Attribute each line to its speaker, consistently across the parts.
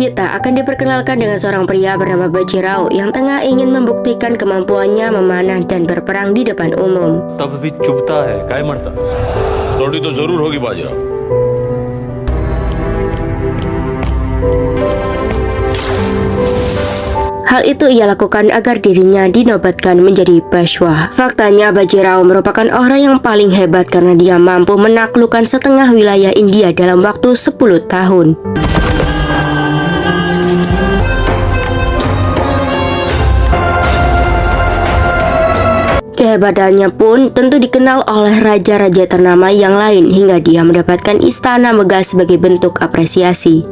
Speaker 1: kita akan diperkenalkan dengan seorang pria bernama Bajirao yang tengah ingin membuktikan kemampuannya memanah dan berperang di depan umum.
Speaker 2: तब भी चुभता है, काय मरता? थोड़ी तो जरूर होगी Bajirao.
Speaker 1: Hal itu ia lakukan agar dirinya dinobatkan menjadi Peshwa. Faktanya Bajirao merupakan orang yang paling hebat karena dia mampu menaklukkan setengah wilayah India dalam waktu 10 tahun. Kehebatannya pun tentu dikenal oleh raja-raja ternama yang lain hingga dia mendapatkan istana megah sebagai bentuk apresiasi.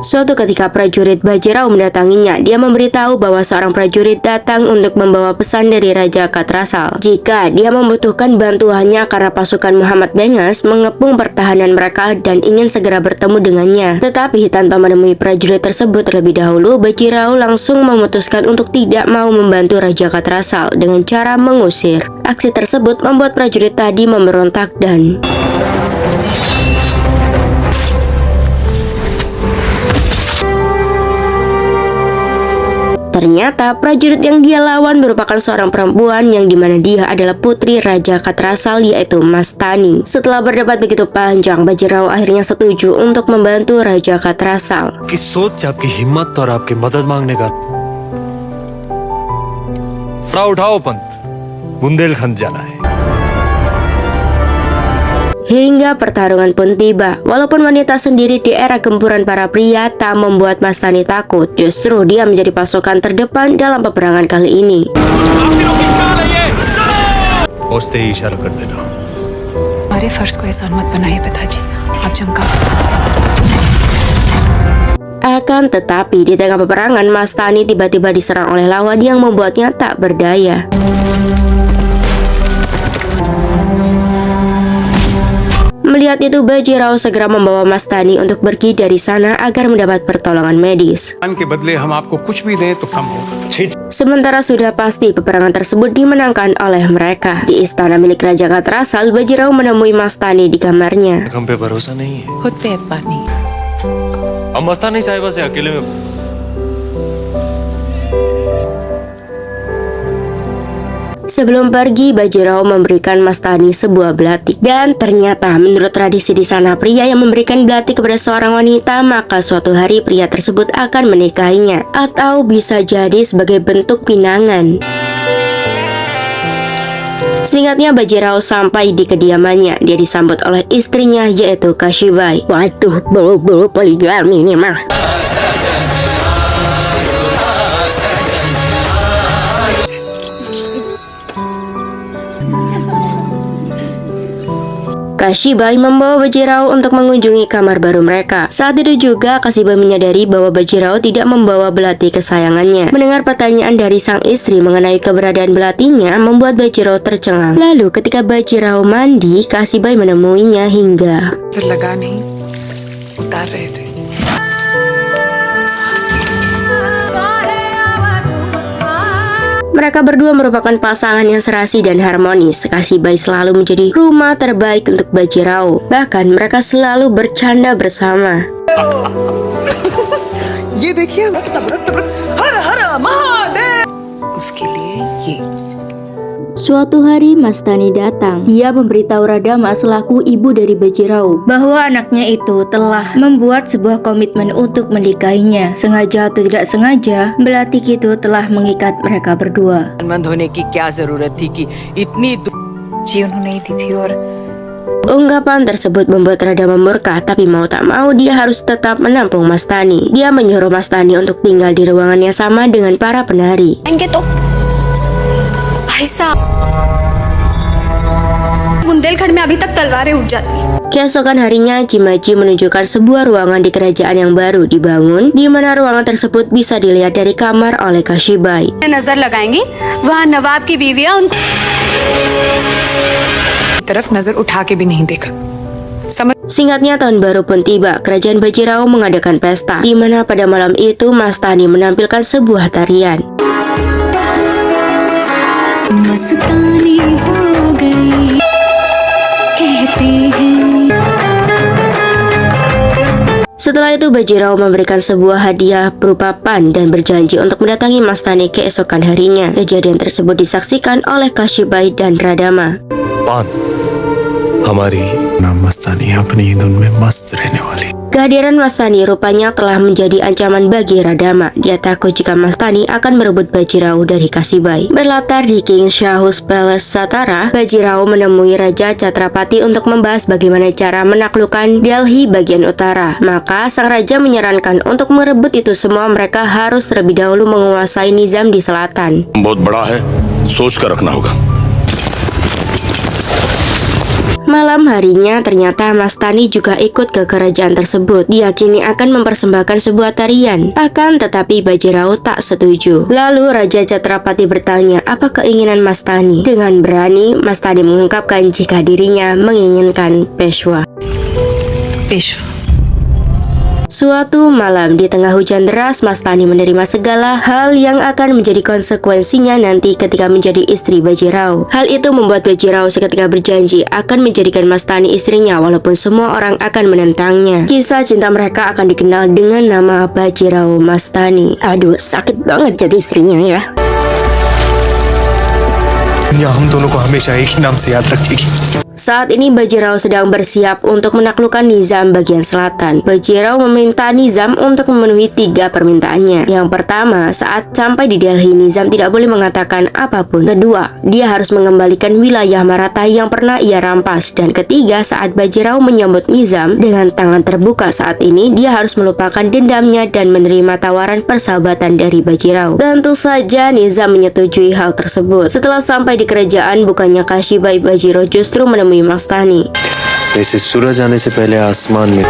Speaker 1: Suatu ketika prajurit Bajirao mendatanginya, dia memberitahu bahwa seorang prajurit datang untuk membawa pesan dari Raja Katrasal. Jika dia membutuhkan bantuannya karena pasukan Muhammad Bengas mengepung pertahanan mereka dan ingin segera bertemu dengannya. Tetapi tanpa menemui prajurit tersebut terlebih dahulu, Bajirao langsung memutuskan untuk tidak mau membantu Raja Katrasal dengan cara mengusir. Aksi tersebut membuat prajurit tadi memberontak dan ternyata prajurit yang dia lawan merupakan seorang perempuan yang dimana dia adalah putri Raja Katrasal, yaitu Mastani. Setelah berdebat begitu panjang, Bajirao akhirnya setuju untuk membantu Raja Katrasal.
Speaker 2: आपकी सोच, आपकी हिम्मत और आपकी मदद मांगने का. उठाओ पंत, बुंदेलखंड जाना है.
Speaker 1: Hingga pertarungan pun tiba. Walaupun wanita sendiri di era gempuran para pria tak membuat Mastani takut, justru dia menjadi pasukan terdepan dalam peperangan kali ini.
Speaker 3: हमारे फर्ज को एहसान मत बनाइए पिताजी, आप जंग का.
Speaker 1: Akan tetapi di tengah peperangan, Mastani tiba-tiba diserang oleh lawan yang membuatnya tak berdaya. Melihat itu, Bajirao segera membawa Mastani untuk pergi dari sana agar mendapat pertolongan medis. Sementara sudah pasti peperangan tersebut dimenangkan oleh mereka. Di istana milik Raja Katrasal, Bajirao menemui Mastani di kamarnya.
Speaker 2: हम पे भरोसा नहीं है.
Speaker 3: खुद पे एतबार नहीं.
Speaker 2: हम मस्तानी साहिबा से अकेले में.
Speaker 1: Sebelum pergi, Bajirao memberikan Mastani sebuah belati. Dan ternyata menurut tradisi di sana, pria yang memberikan belati kepada seorang wanita, maka suatu hari pria tersebut akan menikahinya. Atau bisa jadi sebagai bentuk pinangan. Singkatnya, Bajirao sampai di kediamannya. Dia disambut oleh istrinya, yaitu Kashibai. Waduh, bau-bau poligami ini mah. Kashibai membawa Bajirao untuk mengunjungi kamar baru mereka. Saat itu juga Kashibai menyadari bahwa Bajirao tidak membawa belati kesayangannya. Mendengar pertanyaan dari sang istri mengenai keberadaan belatinya membuat Bajirao tercengang. Lalu ketika Bajirao mandi, Kashibai menemuinya hingga mereka berdua merupakan pasangan yang serasi dan harmonis. Kashibai selalu menjadi rumah terbaik untuk Bajirao. Bahkan mereka selalu bercanda bersama. Suatu hari Mastani datang. Dia memberitahu Radama selaku ibu dari Bajirao bahwa anaknya itu telah membuat sebuah komitmen untuk menikahinya. Sengaja atau tidak sengaja, belati itu telah mengikat mereka berdua. Ungkapan tersebut membuat Radama murka, tapi mau tak mau dia harus tetap menampung Mastani. Dia menyuruh Mastani untuk tinggal di ruangan yang sama dengan para penari.
Speaker 3: Bundelkhand में अभी तक तलवारें उठ जाती.
Speaker 1: Keesokan harinya, Cimaci menunjukkan sebuah ruangan di kerajaan yang baru dibangun, di mana ruangan tersebut bisa dilihat dari kamar oleh Kashibai.
Speaker 3: नजर लगाएंगे वहाँ नवाब की बीवियां उन तरफ नजर उठा के भी नहीं देखा.
Speaker 1: Singkatnya, tahun baru pun tiba. Kerajaan Bajirao mengadakan pesta, di mana pada malam itu Mastani menampilkan sebuah tarian. मस्तानी हो गई कहते हैं Setelah itu Bajirao memberikan sebuah hadiah berupa pan dan berjanji untuk mendatangi Mastani keesokan harinya. Kejadian tersebut disaksikan oleh Kashibai dan Radama.
Speaker 2: पान हमारी
Speaker 4: मस्तानी अपनी धुन में मस्त रहने वाली।
Speaker 1: Kehadiran Mastani rupanya telah menjadi ancaman bagi Radama. Dia takut jika Mastani akan merebut Bajirao dari Kashibai. Berlatar di King Shahus Palace Satara, Bajirao menemui Raja Chhatrapati untuk membahas bagaimana cara menaklukkan Delhi bagian utara. Maka sang raja menyarankan untuk merebut itu semua mereka harus terlebih dahulu menguasai Nizam di selatan.
Speaker 5: बहुत बड़ा है, सोच कर रखना होगा।
Speaker 1: Malam harinya ternyata Mastani juga ikut ke kerajaan tersebut. Diyakini akan mempersembahkan sebuah tarian. Akan tetapi Bajirao tak setuju. Lalu Raja Chhatrapati bertanya apa keinginan Mastani. Dengan berani Mastani mengungkapkan jika dirinya menginginkan Peshwa.
Speaker 3: Peshwa.
Speaker 1: Suatu malam di tengah hujan deras, Mastani menerima segala hal yang akan menjadi konsekuensinya nanti ketika menjadi istri Bajirao. Hal itu membuat Bajirao seketika berjanji akan menjadikan Mastani istrinya walaupun semua orang akan menentangnya. Kisah cinta mereka akan dikenal dengan nama Bajirao Mastani. Aduh, sakit banget jadi istrinya ya.
Speaker 4: दुनिया हम दोनों को हमेशा एक ही नाम से याद रखेगी।
Speaker 1: Saat ini Bajirao sedang bersiap untuk menaklukkan Nizam bagian selatan. Bajirao meminta Nizam untuk memenuhi 3 permintaannya. Yang pertama, saat sampai di Delhi, Nizam tidak boleh mengatakan apapun. Kedua, dia harus mengembalikan wilayah Maratha yang pernah ia rampas. Dan ketiga, saat Bajirao menyambut Nizam dengan tangan terbuka saat ini, dia harus melupakan dendamnya dan menerima tawaran persahabatan dari Bajirao. Tentu saja Nizam menyetujui hal tersebut. Setelah sampai di kerajaan, bukannya Kashibai, Bajirao justru menemui Mastani.
Speaker 4: ऐसे सूरज आने से पहले आसमान में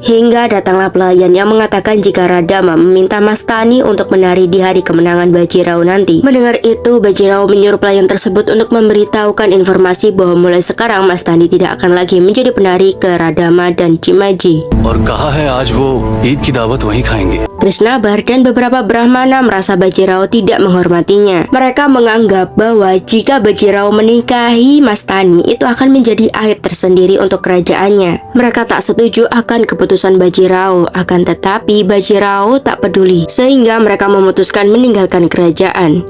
Speaker 1: Hingga datanglah pelayan yang mengatakan jika Radama meminta Mastani untuk menari di hari kemenangan Bajirao nanti. Mendengar itu, Bajirao menyuruh pelayan tersebut untuk memberitahukan informasi bahwa mulai sekarang Mastani tidak akan lagi menjadi penari ke Radama dan Chimaji.
Speaker 6: और कहा है आज वो ईद की दावत वहीं खाएंगे।
Speaker 1: Krishnabar dan beberapa Brahmana merasa Bajirao tidak menghormatinya. Mereka menganggap bahwa jika Bajirao menikahi Mastani, itu akan menjadi aib tersendiri untuk kerajaannya. Mereka tak setuju akan keputusan Bajirao, akan tetapi Bajirao tak peduli, sehingga mereka memutuskan meninggalkan kerajaan.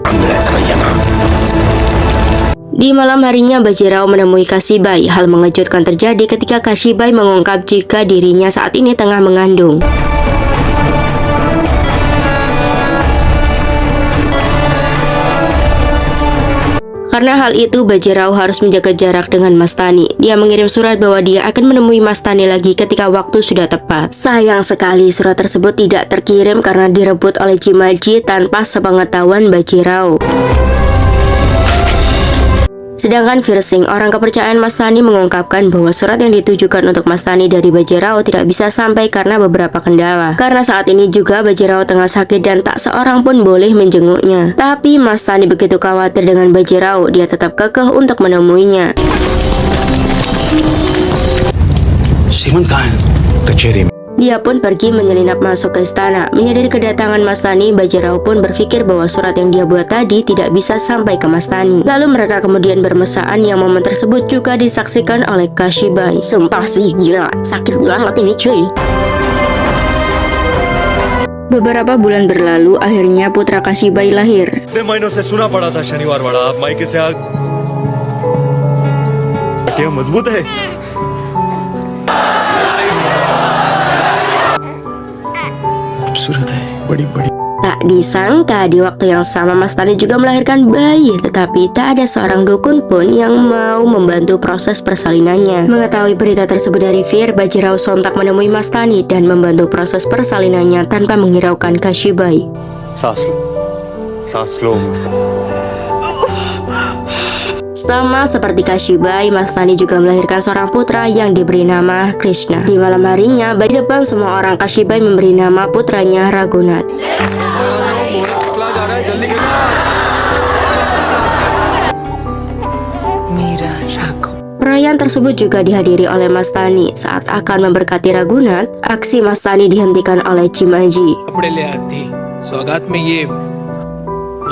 Speaker 1: Di malam harinya Bajirao menemui Kashibai. Hal mengejutkan terjadi ketika Kashibai mengungkap jika dirinya saat ini tengah mengandung. Karena hal itu, Bajirao harus menjaga jarak dengan Mastani. Dia mengirim surat bahwa dia akan menemui Mastani lagi ketika waktu sudah tepat. Sayang sekali surat tersebut tidak terkirim karena direbut oleh Chimaji tanpa sepengetahuan Bajirao. Sedangkan Virsing, orang kepercayaan Mastani, mengungkapkan bahwa surat yang ditujukan untuk Mastani dari Bajirao tidak bisa sampai karena beberapa kendala. Karena saat ini juga Bajirao tengah sakit dan tak seorang pun boleh menjenguknya. Tapi Mastani begitu khawatir dengan Bajirao, dia tetap kekeh untuk menemuinya.
Speaker 6: सीमंत कहाँ है?
Speaker 4: कचहरी में।
Speaker 1: Dia pun pergi menyelinap masuk ke istana. Menyadari kedatangan Mastani, Bajirao pun berpikir bahwa surat yang dia buat tadi tidak bisa sampai ke Mastani. Lalu mereka kemudian bermesraan yang momen tersebut juga disaksikan oleh Kashibai. Sumpah sih gila, sakit banget ini cuy. Beberapa bulan berlalu, akhirnya putra Kashibai lahir.
Speaker 5: इतने महीनों से सुना पड़ा था शनिवार वाला आप मायके से आग क्या मजबूत है।
Speaker 4: खूबसूरत है, बड़ी बड़ी।
Speaker 1: Tak disangka di waktu yang sama Mastani juga melahirkan bayi, tetapi tak ada seorang dukun pun yang mau membantu proses persalinannya. Mengetahui berita tersebut dari Vir, Bajirao sontak menemui Mastani dan membantu proses persalinannya tanpa menghiraukan Kashibai.
Speaker 2: सांस लो।
Speaker 1: Sama seperti Kashibai, Mastani juga melahirkan seorang putra yang diberi nama Krishna. Di malam harinya, di depan semua orang, Kashibai memberi nama putranya Raghunath.
Speaker 3: मेरा Raghav.
Speaker 1: Perayaan tersebut juga dihadiri oleh Mastani. Saat akan memberkati Raghunath, aksi Mastani dihentikan oleh Chimaji.
Speaker 7: कपड़े ले आती सौगात में ये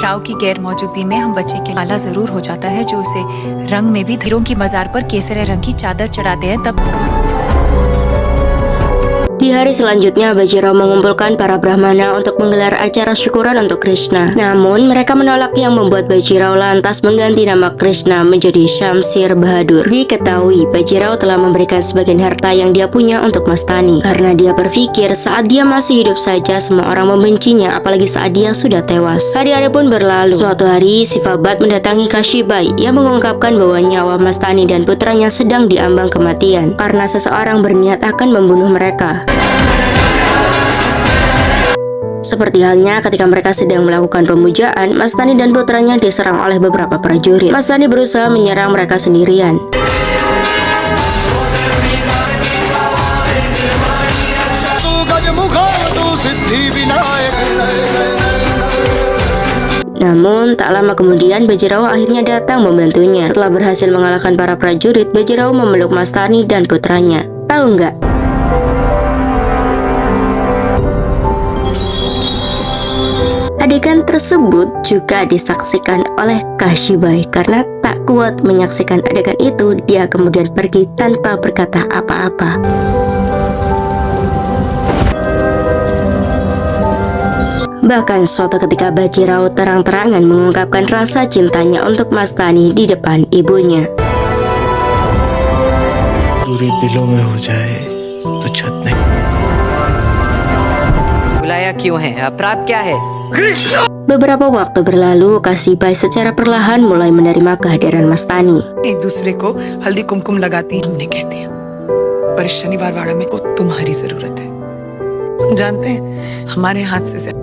Speaker 3: राव की गैर मौजूदगी में हम बच्चे के काला जरूर हो जाता है, जो उसे रंग में भी धीरों की मजार पर केसरे रंग की चादर चढ़ाते हैं तब
Speaker 1: Di hari selanjutnya, Bajirao mengumpulkan para Brahmana untuk menggelar acara syukuran untuk Krishna. Namun, mereka menolak yang membuat Bajirao lantas mengganti nama Krishna menjadi Shamsir Bahadur. Diketahui, Bajirao telah memberikan sebagian harta yang dia punya untuk Mastani karena dia berpikir saat dia masih hidup saja semua orang membencinya, apalagi saat dia sudah tewas. Hari-hari pun berlalu. Suatu hari, Sivabat mendatangi Kashibai yang mengungkapkan bahwa nyawa Mastani dan putranya sedang diambang kematian karena seseorang berniat akan membunuh mereka. Seperti halnya ketika mereka sedang melakukan pemujaan, Mastani dan putranya diserang oleh beberapa prajurit. Mastani berusaha menyerang mereka sendirian. Namun, tak lama kemudian Bajirao akhirnya datang membantunya. Setelah berhasil mengalahkan para prajurit, Bajirao memeluk Mastani dan putranya. Tahu nggak? Adegan tersebut juga disaksikan oleh Kashibai. Karena tak kuat menyaksikan adegan itu, dia kemudian pergi tanpa berkata apa-apa. Bahkan suatu ketika Bajirao terang-terangan mengungkapkan rasa cintanya untuk Mastani di depan ibunya.
Speaker 4: दूरी दिलों में हो जाए तो छत नहीं।
Speaker 8: बुलाया क्यों है? अपराध क्या है?
Speaker 1: Beberapa waktu berlalu, Kashibai secara perlahan mulai menerima kehadiran Mastani.
Speaker 3: एक दूसरे को हल्दी कुमकुम लगाती हमने कह दिया, पर इस शनिवार वाड़ा में तुम्हारी जरूरत है। हम जानते हैं हमारे हाथ से ज्यादा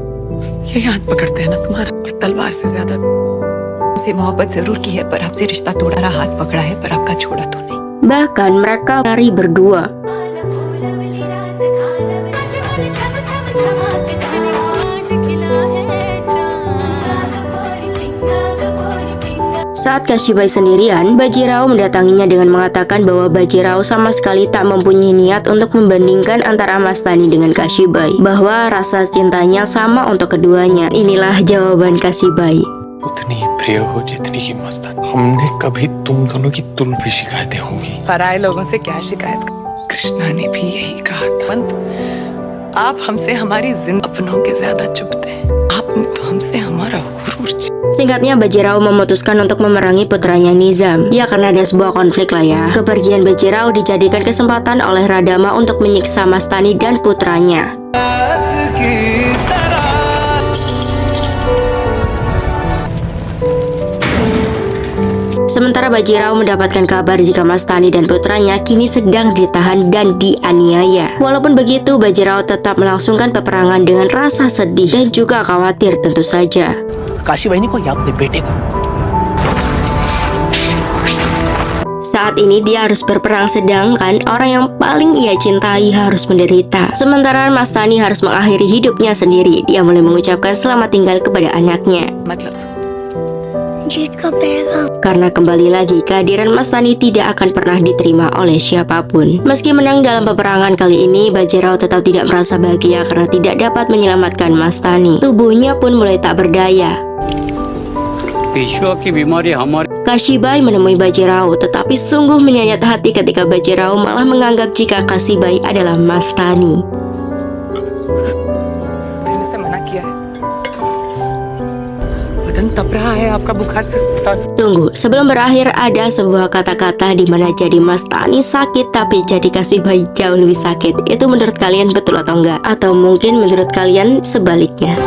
Speaker 3: यही हाथ पकड़ते हैं ना तुम्हारा, और तलवार से ज्यादा
Speaker 8: हमसे मोहब्बत जरूर की है, पर आपसे रिश्ता तोड़ा, हाथ पकड़ा है पर आपका छोड़ा तो नहीं।
Speaker 1: Bahkan mereka lari berdua. Saat Kashibai sendirian, Bajirao mendatanginya dengan mengatakan bahwa Bajirao sama sekali tak mempunyai niat untuk membandingkan antara Mastani dengan Kashibai, bahwa rasa cintanya sama untuk keduanya. Inilah jawaban Kashibai.
Speaker 4: उतनी प्रिय हो जितनी की मस्तानी। हमने कभी तुम दोनों की तुलना शिकायतें होंगी।
Speaker 3: पराये लोगों से क्या शिकायत? कृष्णा ने भी यही कहा था, पंत आप हमसे हमारी जिंदगी अपनों के ज्यादा चुभते हैं, आपने तो हमसे हमारा गुरूर।
Speaker 1: Singkatnya, Bajirao memutuskan untuk memerangi putranya Nizam. Ya, karena ada sebuah konflik lah ya. Kepergian Bajirao dijadikan kesempatan oleh Radama untuk menyiksa Mastani dan putranya. Sementara Bajirao mendapatkan kabar jika Mastani dan putranya kini sedang ditahan dan dianiaya. Walaupun begitu, Bajirao tetap melangsungkan peperangan dengan rasa sedih dan juga khawatir tentu saja.
Speaker 7: Kashibai ने कोई अपने बेटे को
Speaker 1: Saat ini dia harus berperang, sedangkan orang yang paling ia cintai harus menderita. Sementara Mastani harus mengakhiri hidupnya sendiri. Dia mulai mengucapkan selamat tinggal kepada anaknya. Karena kembali lagi, kehadiran Mastani tidak akan pernah diterima oleh siapapun. Meski menang dalam peperangan kali ini, Bajirao tetap tidak merasa bahagia karena tidak dapat menyelamatkan Mastani. Tubuhnya pun mulai tak berdaya. Kashibai menemui Bajirao, tetapi sungguh menyayat hati ketika Bajirao malah menganggap jika Kashibai adalah Mastani. Tunggu, sebelum berakhir ada sebuah kata-kata di mana jadi Mastani sakit tapi jadi Kashibai jauh lebih sakit. Itu menurut kalian betul atau enggak? Atau mungkin menurut kalian sebaliknya?